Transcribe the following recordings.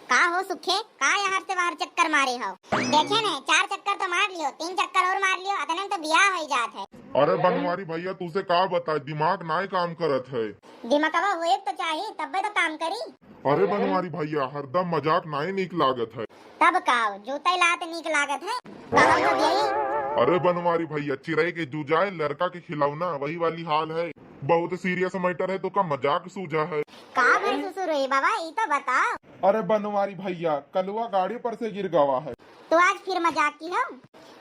का हो सुखे का यहाँ से बाहर चक्कर मारे हो? देखे ने 4 चक्कर तो मार लियो, 3 चक्कर और मार लियो, अतने तो बियाह हो जात है। अरे बनवारी भैया तुझसे का बता, दिमाग नाई काम करत है। दिमागवा होए तो चाहिए तब तो काम करी। अरे बनवारी भैया हरदम मजाक नाई निक लागत है। तब काओ जूता लात नीक लागत है कहो तो यही। अरे बनवारी भैया चिड़ै के जूझाए लड़का के खिलौना वही वाली हाल है। बहुत सीरियस मैटर है तो का मजाक सूझा है। का भाई ससुर है बाबा ये तो बताओ। अरे बनवारी भैया कलुआ गाड़ी पर से गिर गवा है। तो आज फिर मजाक की हो?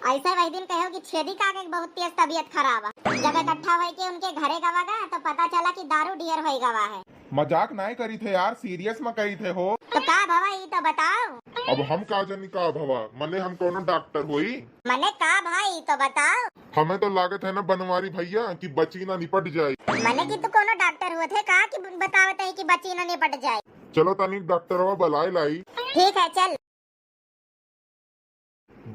ऐसा वही दिन कहो कि छेदी का के बहुत तेज तबीयत खराब है, जब इकट्ठा हुए के उनके घरे गवा गया तो पता चला कि दारू ढेर हो गवा है। मजाक नहीं करी थे यार, सीरियस में कही थे हो। तो का भवा ये तो बताओ। अब हम का जानी का भवा, मने हम कोनो डॉक्टर हुई। मने का भाई तो बताओ। हमें तो लागत है ना बनवारी भैया कि बच्ची ना निपट जाए। मने की तो कोनो डॉक्टर हुए थे का कि बतावत है कि बच्ची न निपट जाए। चलो तनिक डॉक्टर बुलाए लाई। ठीक है चल।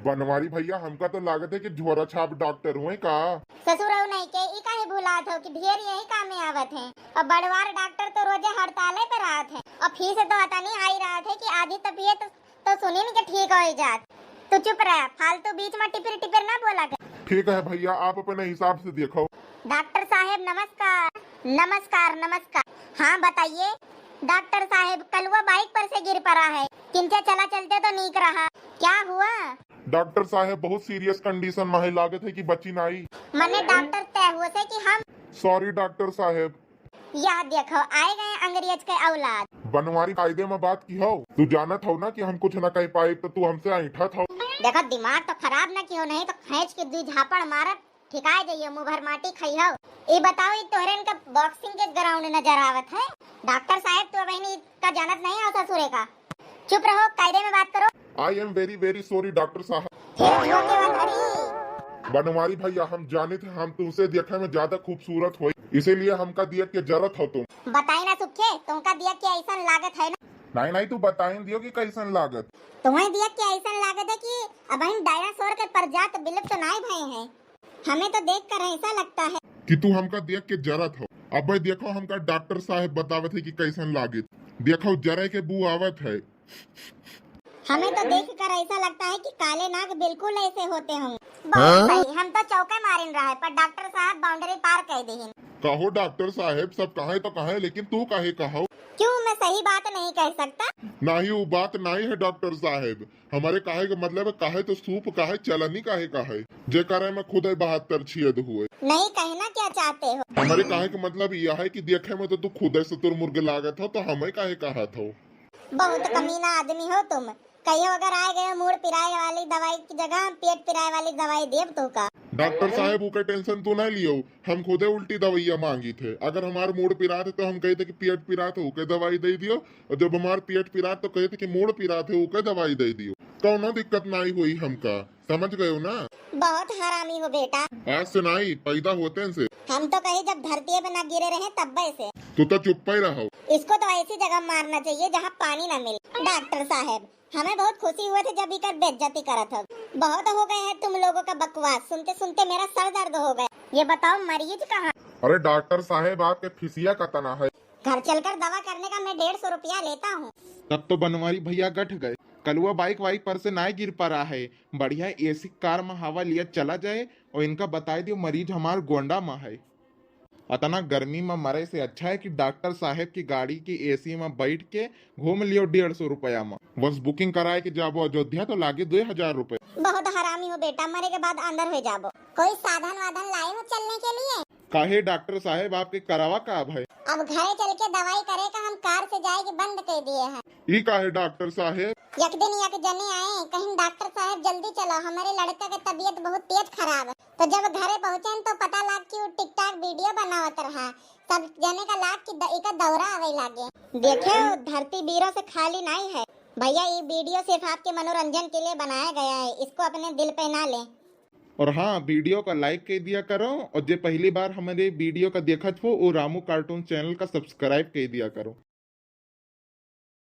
बनवारी भैया हमका तो लागत है कि झोरा छाप डॉक्टर हुए का। ससुर नहीं के ई काहे भुलात हो कि ढेर यही काम में आवत है। और बड़वार डॉक्टर तो रोजे हड़ताले पर रहत है और फीस तो आता नहीं आई रहा थे कि आधी तबीयत तो सुनी नहीं कि ठीक हो जात। तू चुप रह, फालतू बीच में टिपिर टिपिर ना बोला कर। ठीक है भैया आप अपने हिसाब से देखो। डॉक्टर साहब नमस्कार। नमस्कार नमस्कार। हाँ बताइए डॉक्टर साहब, कलुआ बाइक पर से गिर पड़ा है, किंचे चला चलते तो नीक रहा, क्या हुआ? डॉक्टर साहब बहुत सीरियस कंडीशन में है, लागत है कि बच्ची ना आई। मने डॉक्टर तय हुए थे कि हम। सॉरी डॉक्टर साहब। यह देखो आए गए अंग्रेज के औलाद। बनवारी कायदे में बात की हो, तू जानत हो ना कि हम कुछ न कह पाए तो तू हमसे ऐठा था। देखो दिमाग तो खराब न क्यों, नहीं तो खींच के 2 झापड़ मारत ठिकाए जाइए, मुंह भर माटी खाई हो। ये बताओ ये तोहरे इनका बॉक्सिंग के ग्राउंड नजर आवत है? डॉक्टर साहब तो बहनी का जानत नहीं हो ससुरे का। चुप रहो, कायदे में बात करो। I am very sorry doctor साहब। बनवारी भैया हम जाने थे हम तुमसे देखे में ज्यादा खूबसूरत हो, इसीलिए हमका दिया के जरूरत हो तुम। बताई ना सुखे तुमका दिया कि ऐसा लागत है ना? नहीं तू बताई दियो कि कैसन लागत। तुम्हें दिया कि ऐसा लागत है कि अब इन डायनासोर के प्रजात विलुप्त तो नहीं भए हैं। हमें तो देख कर ऐसा लगता है कि तू हमका देख के जरत हो। अब भाई देखो हमका डॉक्टर साहब बतावत है कि कैसन लागत, देखो जरे के बू आवत है। हमें तो देख कर ऐसा लगता है कि काले नाग बिल्कुल ऐसे होते होंगे। बहुत सही, हम तो चौके मारिन रहा है पर डॉक्टर साहब बाउंड्री पार कर दी। कहो डॉक्टर साहब सब कहे तो कहे, लेकिन तू कहे कहो। क्यों मैं सही बात नहीं कह सकता? नहीं वो बात नहीं है डॉक्टर साहब, हमारे कहे का मतलब कहे तो सूप कहे चलनी कहे जे करे में खुद 72 छियद हुए। नहीं कहना क्या चाहते हो? हमारे कहे का मतलब यह है कि देखे में तो तू खुद शुतुरमुर्ग लागत हो, तो हमें कहे कहा था। बहुत कमीना आदमी हो तुम। कहियो अगर आए गए मूड पिराए वाली दवाई की जगह पेट पिराए वाली दवाई देव तो का। डॉक्टर साहब वो टेंशन तो नहीं लियो, हम खुदे उल्टी दवाइया मांगी थे। अगर हमारे मूड पिरा थे तो हम कहते कि पेट पिरा थे ओके दवाई दे दियो, और जब हमारे पेट पिरा तो कहते कि मूड पिरा थे ओके दवाई दे दियो। कौनो दिक्कत नहीं हुई हमका, समझ गए हो ना? बहुत हरामी हो बेटा। आज से नहीं पैदा होते से। हम तो कहे जब धरती पे न गिरे रहे तब से। तू तो चुप ही रहो। इसको तो ऐसी जगह मारना चाहिए जहाँ पानी न मिले। डॉक्टर साहब हमें बहुत खुशी हुए थे जब इकर बेइज्जती करत हो। बहुत हो गए हैं तुम लोगों का बकवास, सुनते सुनते मेरा सर दर्द हो गया। ये बताओ मरीज कहाँ? अरे डॉक्टर साहब आपके फिसिया का तना है। घर चलकर दवा करने का मैं 150 रुपया लेता हूँ। तब तो बनवारी भैया गठ गए। कलुआ बाइक वाइक पर से नहीं गिर पा रहा है, बढ़िया एसी कार में हवा लिया चला जाए और इनका बता दियो मरीज हमार गोंडा में है। अतना गर्मी में मरे से अच्छा है कि डॉक्टर साहब की गाड़ी की एसी में बैठ के घूम लियो 150 रुपया में। बस बुकिंग कराए के जाबो अयोध्या तो लागे 2000 रुपए। बहुत हरामी हो बेटा, मरे के बाद अंदर हो जाबो। कोई साधन वाधन लाए हो चलने के लिए? काहे डॉक्टर साहब आपके करावा का है? अब घरे चल के दवाई करे का हम कार से जाएगी बंद कर दिए हैं। ई काहे डॉक्टर साहब? एक दिन एक जने आए कहीं डॉक्टर साहब जल्दी चलो हमारे लड़का की तबीयत बहुत तेज खराब है। तो जब घरे पहुँचे तो पता लग कि वो टिकटॉक वीडियो बनावत रहा। सब जने का लाग की इका दौरा आवे लागे। देखे धरती वीरों से खाली नहीं है भैया, ये वीडियो सिर्फ आपके मनोरंजन के लिए बनाया गया है, इसको अपने दिल पे ना लें। और हाँ वीडियो का लाइक कर दिया करो, और जो पहली बार हमारे वीडियो का देखत हो वो रामू कार्टून चैनल का सब्सक्राइब कर दिया करो।